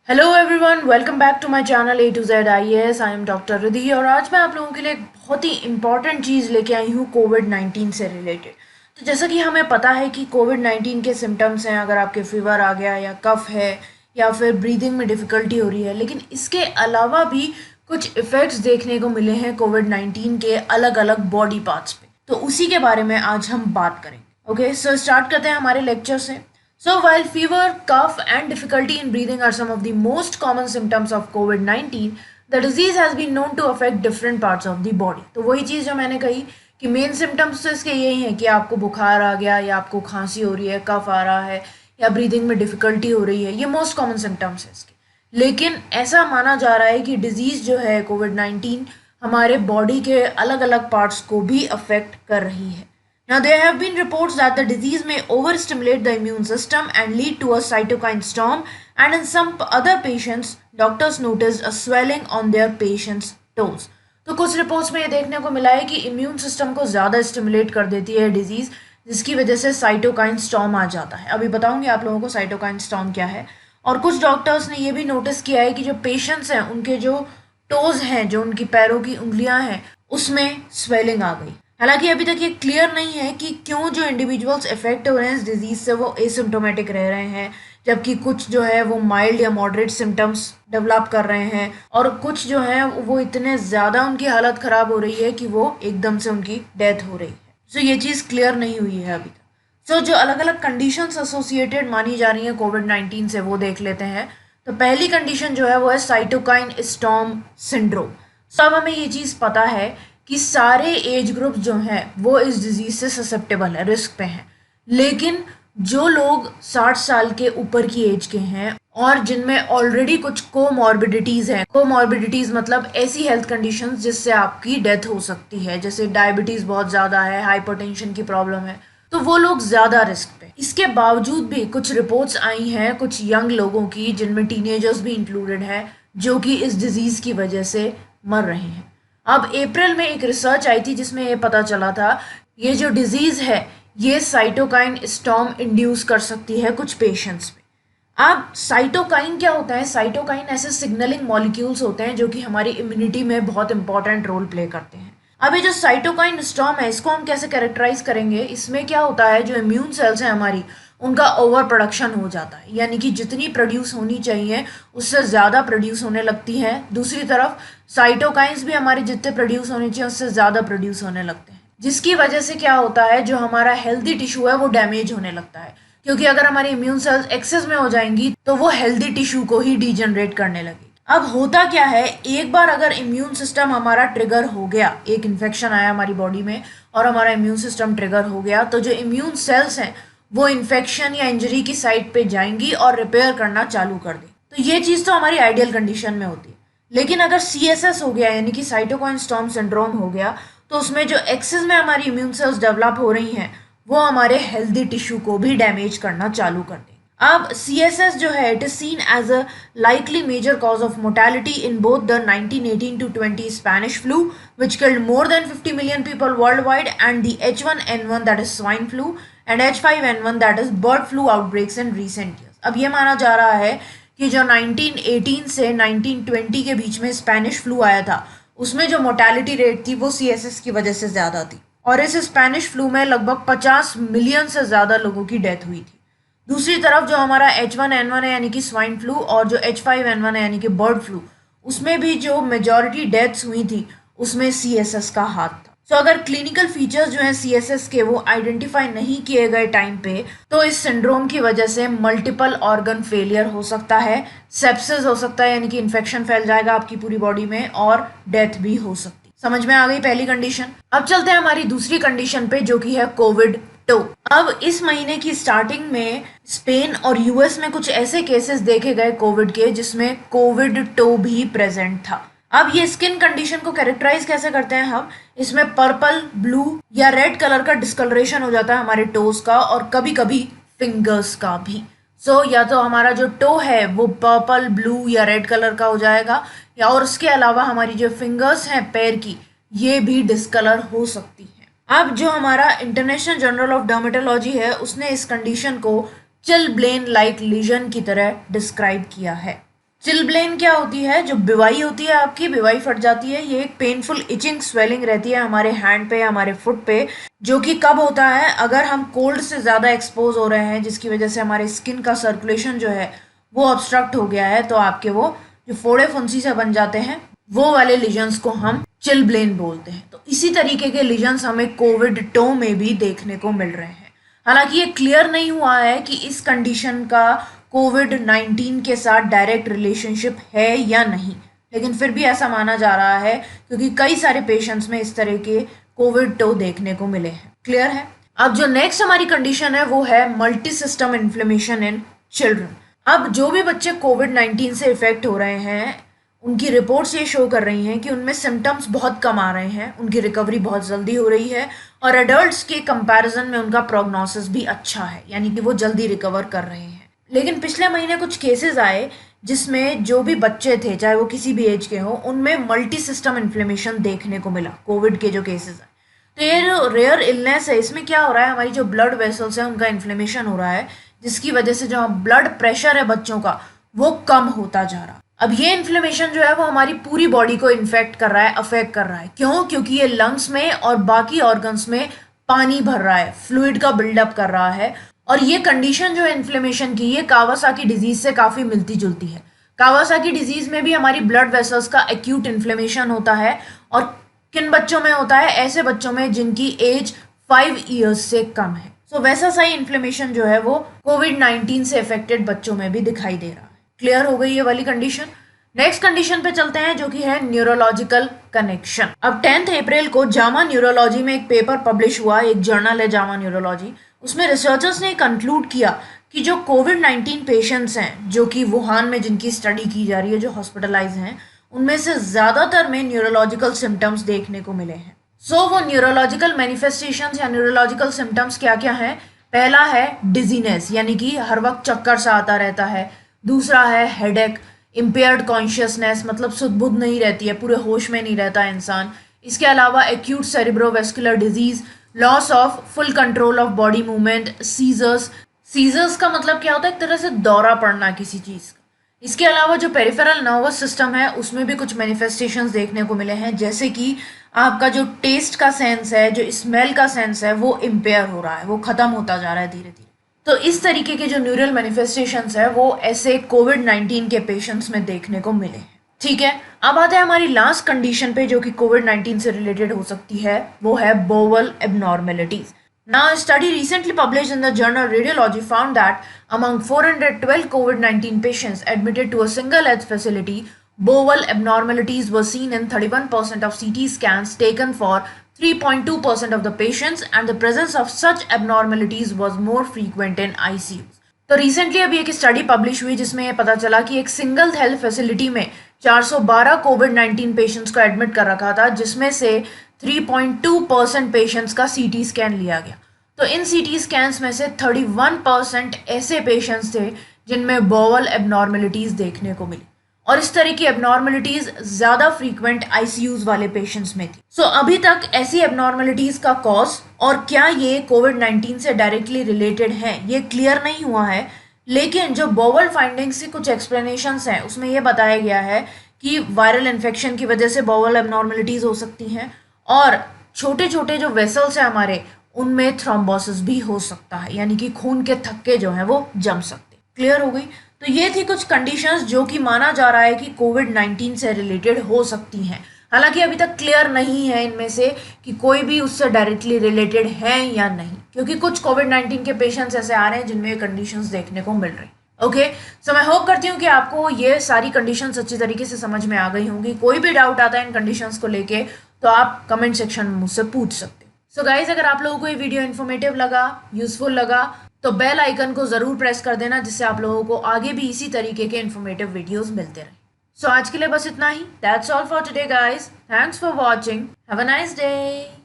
Hello everyone, welcome back to my channel A to Z I S. I am doctor Riddhi और आज मैं आप लोगों के लिए एक बहुत ही इंपॉर्टेंट चीज़ लेके आई हूँ कोविड-19 से रिलेटेड। तो जैसा कि हमें पता है कि कोविड-19 के सिम्टम्स हैं, अगर आपके फीवर आ गया या कफ है या फिर ब्रीदिंग में डिफ़िकल्टी हो रही है, लेकिन इसके अलावा भी कुछ इफ़ेक्ट्स देखने को मिले हैं कोविड-19 के अलग अलग बॉडी पार्ट्स पे। तो उसी के बारे में आज हम बात करेंगे। ओके, सो स्टार्ट करते हैं हमारे लेक्चर से। So, while fever, cough, and difficulty in breathing are some of the most common symptoms of COVID-19, the disease has been known to affect different parts of the body. तो वही चीज़ जो मैंने कही कि मेन सिम्टम्स तो इसके यही हैं कि आपको बुखार आ गया या आपको खांसी हो रही है, कफ आ रहा है या ब्रीदिंग में डिफ़िकल्टी हो रही है, ये मोस्ट कॉमन सिम्टम्स हैं इसके। लेकिन ऐसा माना जा रहा है कि डिजीज़ जो है कोविड-19 हमारे बॉडी के अलग अलग पार्ट्स को भी अफेक्ट कर रही है। Now, there have been reports that the disease may overstimulate the immune system and lead to a cytokine storm, and in some other patients, doctors noticed a swelling on their patients' toes. तो कुछ reports में ये देखने को मिला है कि immune system को ज़्यादा स्टिमुलेट कर देती है डिजीज़, जिसकी वजह से साइटोकाइन स्टॉर्म आ जाता है। अभी बताऊंगी आप लोगों को साइटोकाइन स्टॉर्म क्या है। और कुछ डॉक्टर्स ने ये भी नोटिस किया है कि जो पेशेंट्स हैं उनके जो टोज़ हैं, जो उनकी पैरों की उंगलियां हैं, उसमें स्वेलिंग आ गई। हालांकि अभी तक ये क्लियर नहीं है कि क्यों जो इंडिविजुअल्स इफेक्ट हो रहे हैं इस डिजीज से वो एसिम्टोमेटिक रह रहे हैं, जबकि कुछ जो है वो माइल्ड या मॉडरेट सिम्टम्स डेवलप कर रहे हैं और कुछ जो है वो इतने ज़्यादा उनकी हालत ख़राब हो रही है कि वो एकदम से उनकी डेथ हो रही है। सो ये चीज़ क्लियर नहीं हुई है अभी तक। सो जो अलग अलग कंडीशंस एसोसिएटेड मानी जा रही हैं कोविड-19 से वो देख लेते हैं। तो पहली कंडीशन जो है वो है साइटोकाइन स्टॉर्म सिंड्रोम। सो अब हमें ये चीज़ पता है कि सारे एज ग्रुप जो हैं वो इस डिज़ीज़ से ससेप्टेबल है, रिस्क पे हैं। लेकिन जो लोग 60 साल के ऊपर की एज के हैं और जिनमें ऑलरेडी कुछ कोमॉर्बिडिटीज़ हैं, कोमॉर्बिडिटीज़ मतलब ऐसी हेल्थ कंडीशंस जिससे आपकी डेथ हो सकती है, जैसे डायबिटीज़ बहुत ज़्यादा है, हाइपरटेंशन की प्रॉब्लम है, तो वो लोग ज़्यादा रिस्क पे। इसके बावजूद भी कुछ रिपोर्ट्स आई हैं कुछ यंग लोगों की, जिनमें टीनेजर्स भी इंक्लूडेड हैं, जो कि इस डिज़ीज़ की वजह से मर रहे हैं। अब अप्रैल में एक रिसर्च आई थी जिसमें ये पता चला था ये जो डिजीज़ है ये साइटोकाइन स्टॉर्म इंड्यूस कर सकती है कुछ पेशेंट्स में। अब साइटोकाइन क्या होता है? साइटोकाइन ऐसे सिग्नलिंग मॉलिक्यूल्स होते हैं जो कि हमारी इम्यूनिटी में बहुत इंपॉर्टेंट रोल प्ले करते हैं। अब ये जो साइटोकाइन स्टॉर्म है इसको हम कैसे कैरेक्टराइज करेंगे? इसमें क्या होता है, जो इम्यून सेल्स हैं हमारी, उनका ओवर प्रोडक्शन हो जाता है, यानी कि जितनी प्रोड्यूस होनी चाहिए उससे ज़्यादा प्रोड्यूस होने लगती हैं। दूसरी तरफ साइटोकाइंस भी हमारे जितने प्रोड्यूस होने चाहिए उससे ज़्यादा प्रोड्यूस होने लगते हैं, जिसकी वजह से क्या होता है, जो हमारा हेल्दी टिश्यू है वो डैमेज होने लगता है। क्योंकि अगर हमारी इम्यून सेल्स एक्सेस में हो जाएंगी तो वो हेल्दी टिश्यू को ही डीजनरेट करने लगेगी। अब होता क्या है, एक बार अगर इम्यून सिस्टम हमारा ट्रिगर हो गया, एक इन्फेक्शन आया हमारी बॉडी में और हमारा इम्यून सिस्टम ट्रिगर हो गया, तो जो इम्यून सेल्स हैं वो इन्फेक्शन या इंजरी की साइट पे जाएंगी और रिपेयर करना चालू कर दें। तो ये चीज़ तो हमारी आइडियल कंडीशन में होती है। लेकिन अगर CSS हो गया, यानी कि साइटोकाइन स्टॉर्म सिंड्रोम हो गया, तो उसमें जो एक्सेस में हमारी इम्यून सेल्स डेवलप हो रही हैं वो हमारे हेल्दी टिश्यू को भी डैमेज करना चालू कर दें। अब CSS जो है it is seen as a likely major cause of mortality in both the 1918 to 20 Spanish flu, which killed more than 50 million people worldwide, and the H1N1 that is swine flu and H5N1 that is bird flu outbreaks in recent years. अब ये माना जा रहा है कि जो 1918 से 1920 के बीच में स्पेनिश फ्लू आया था उसमें जो मोर्टेलिटी रेट थी वो CSS की वजह से ज़्यादा थी, और इस स्पेनिश फ्लू में लगभग 50 मिलियन से ज़्यादा लोगों की डेथ हुई थी। दूसरी तरफ जो हमारा H1N1 है यानी कि स्वाइन फ्लू और जो H5N1 है यानी कि बर्ड फ्लू, उसमें भी जो मेजॉरिटी डेथ्स हुई थी उसमें CSS का हाथ था। सो अगर क्लिनिकल फीचर्स जो हैं CSS के वो आइडेंटिफाई नहीं किए गए टाइम पे, तो इस सिंड्रोम की वजह से मल्टीपल ऑर्गन फेलियर हो सकता है, सेप्सिस हो सकता है यानी कि इन्फेक्शन फैल जाएगा आपकी पूरी बॉडी में, और डेथ भी हो सकती है। समझ में आ गई पहली कंडीशन। अब चलते हैं हमारी दूसरी कंडीशन पे जो कि है कोविड टो। अब इस महीने की स्टार्टिंग में स्पेन और US में कुछ ऐसे केसेस देखे गए कोविड के जिसमें कोविड टो भी प्रेजेंट था। अब ये स्किन कंडीशन को कैरेक्टराइज कैसे करते हैं हम, इसमें पर्पल, ब्लू या रेड कलर का डिस्कलरेशन हो जाता है हमारे टोज का और कभी कभी फिंगर्स का भी। सो या तो हमारा जो टो है वो पर्पल, ब्लू या रेड कलर का हो जाएगा, या और उसके अलावा हमारी जो फिंगर्स हैं पैर की ये भी डिस्कलर हो सकती है। अब जो हमारा इंटरनेशनल जर्नल ऑफ डर्मेटोलॉजी है उसने इस कंडीशन को चिलब्लेन लाइक लीजन की तरह डिस्क्राइब किया है। चिलब्लेन क्या होती है? जो बिवाई होती है, आपकी बिवाई फट जाती है, ये एक पेनफुल इचिंग स्वेलिंग रहती है हमारे हैंड पे, हमारे फुट पे, जो कि कब होता है? अगर हम कोल्ड से ज़्यादा एक्सपोज हो रहे हैं, जिसकी वजह से हमारे स्किन का सर्कुलेशन जो है वो ऑब्स्ट्रक्ट हो गया है, तो आपके वो जो फोड़े फुंसी से बन जाते हैं, वो वाले लीजन्स को हम चिलब्लेन बोलते हैं। तो इसी तरीके के लीजन्स हमें कोविड टो में भी देखने को मिल रहे हैं। हालांकि ये क्लियर नहीं हुआ है कि इस कंडीशन का कोविड-19 के साथ डायरेक्ट रिलेशनशिप है या नहीं, लेकिन फिर भी ऐसा माना जा रहा है क्योंकि कई सारे पेशेंट्स में इस तरह के कोविड टो देखने को मिले हैं। क्लियर है? अब जो नेक्स्ट हमारी कंडीशन है वो है multi system inflammation in children. अब जो भी बच्चे कोविड-19 से इफेक्ट हो रहे हैं, उनकी रिपोर्ट्स ये शो कर रही हैं कि उनमें सिम्टम्स बहुत कम आ रहे हैं, उनकी रिकवरी बहुत जल्दी हो रही है और एडल्ट्स के कंपैरिजन में उनका प्रोग्नोसिस भी अच्छा है, यानी कि वो जल्दी रिकवर कर रहे हैं। लेकिन पिछले महीने कुछ केसेस आए जिसमें जो भी बच्चे थे, चाहे वो किसी भी एज के हो, उनमें मल्टी सिस्टम इन्फ्लेमेशन देखने को मिला। कोविड के जो केसेस आए, तो ये जो रेयर इलनेस है, इसमें क्या हो रहा है? हमारी जो ब्लड वेसल्स है उनका इन्फ्लेमेशन हो रहा है, जिसकी वजह से जो ब्लड प्रेशर है बच्चों का वो कम होता जा रहा है। अब ये इन्फ्लेमेशन जो है वो हमारी पूरी बॉडी को इन्फेक्ट कर रहा है, अफेक्ट कर रहा है। क्यों? क्योंकि ये लंग्स में और बाकी ऑर्गन्स में पानी भर रहा है, फ्लूइड का बिल्डअप कर रहा है। और ये कंडीशन जो है इन्फ्लेमेशन की, ये कावासाकी डिजीज से काफ़ी मिलती जुलती है। कावासाकी डिजीज में भी हमारी ब्लड वेसल्स का एक्यूट इन्फ्लेमेशन होता है। और किन बच्चों में होता है? ऐसे बच्चों में जिनकी एज 5 ईयर्स से कम है। सो वैसा सही इन्फ्लेमेशन जो है वो कोविड-19 से अफेक्टेड बच्चों में भी दिखाई दे रहा है। क्लियर हो गई ये वाली कंडीशन? नेक्स्ट कंडीशन पे चलते हैं, जो कि है न्यूरोलॉजिकल कनेक्शन। अब 10 अप्रैल को जामा न्यूरोलॉजी में एक पेपर पब्लिश हुआ, एक जर्नल है जामा न्यूरोलॉजी। उसमें रिसर्चर्स ने कंक्लूड किया कि जो कोविड-19 पेशेंट्स हैं, जो कि वुहान में जिनकी स्टडी की जा रही है, जो हॉस्पिटलाइज हैं, उनमें से ज़्यादातर में न्यूरोलॉजिकल सिम्टम्स देखने को मिले हैं। सो वो न्यूरोलॉजिकल मैनिफेस्टेशंस या न्यूरोलॉजिकल सिम्टम्स क्या क्या हैं? पहला है डिजीनेस, यानी कि हर वक्त चक्कर सा आता रहता है। दूसरा है हेडेक, इम्पेयर्ड कॉन्शियसनेस, मतलब सुध बुध नहीं रहती है, पूरे होश में नहीं रहता इंसान। इसके अलावा acute cerebrovascular disease, loss of full control of body movement, seizures. Seizures का मतलब क्या होता है? एक तरह से दौरा पड़ना किसी चीज़ का। इसके अलावा जो पेरिफेरल नर्वस सिस्टम है उसमें भी कुछ मैनिफेस्टेशंस देखने को मिले हैं, जैसे कि आपका जो टेस्ट का सेंस है, जो स्मेल का सेंस है, वो इम्पेयर हो रहा है, वो ख़त्म होता जा रहा है धीरे धीरे। तो इस तरीके के जो न्यूरल मैनिफेस्टेशंस है वो ऐसे कोविड-19 के पेशेंट्स में देखने को मिले हैं। ठीक है, अब आते हैं हमारी लास्ट कंडीशन पे, जो कि कोविड-19 से रिलेटेड हो सकती है, वो है bowel abnormalities. Now, a study recently published in the journal Radiology found that among 412 COVID-19 patients admitted to a single health facility, bowel abnormalities were seen in 31% of CT scans taken for 3.2% of the patients, and the presence of such abnormalities was more frequent in ICUs. तो recently अभी एक study publish हुई जिसमें यह पता चला कि एक सिंगल हेल्थ फैसिलिटी में 412 कोविड-19 पेशेंट्स को एडमिट कर रखा था, जिसमें से 3.2% पेशेंट्स का सीटी स्कैन लिया गया। तो इन सीटी स्कैन्स में से 31% ऐसे पेशेंट्स थे जिनमें बोवल एबनॉर्मेलिटीज देखने को मिली, और इस तरह की एबनॉर्मेलिटीज ज़्यादा फ्रीक्वेंट आईसीयूज वाले पेशेंट्स में थी। सो अभी तक ऐसी एबनॉर्मेलिटीज का कॉज और क्या ये कोविड-19 से डायरेक्टली रिलेटेड है, ये क्लियर नहीं हुआ है। लेकिन जो बोवल फाइंडिंग्स से कुछ एक्सप्लेनेशंस हैं, उसमें यह बताया गया है कि वायरल इन्फेक्शन की वजह से बोवल एबनॉर्मेलिटीज हो सकती हैं, और छोटे छोटे जो वेसल्स हैं हमारे, उनमें थ्रोम्बोसिस भी हो सकता है, यानी कि खून के थक्के जो हैं वो जम सकते हैं। क्लियर हो गई? तो ये थी कुछ कंडीशंस जो कि माना जा रहा है कि कोविड-19 से रिलेटेड हो सकती हैं। हालांकि अभी तक क्लियर नहीं है इनमें से कि कोई भी उससे डायरेक्टली रिलेटेड है या नहीं, क्योंकि कुछ कोविड-19 के पेशेंट्स ऐसे आ रहे हैं जिनमें ये कंडीशंस देखने को मिल रही। ओके, सो मैं होप करती हूँ कि आपको ये सारी कंडीशंस अच्छी तरीके से समझ में आ गई होंगी। कोई भी डाउट आता है इन कंडीशंस को लेके तो आप कमेंट सेक्शन में मुझसे पूछ सकते हो। सो गाइज, अगर आप लोगों को ये वीडियो इन्फॉर्मेटिव लगा, यूजफुल लगा, तो बेल आइकन को ज़रूर प्रेस कर देना, जिससे आप लोगों को आगे भी इसी तरीके के इन्फॉर्मेटिव वीडियोस मिलते रहें। सो आज के लिए बस इतना ही। That's all for today guys. Thanks for watching. Have a nice day.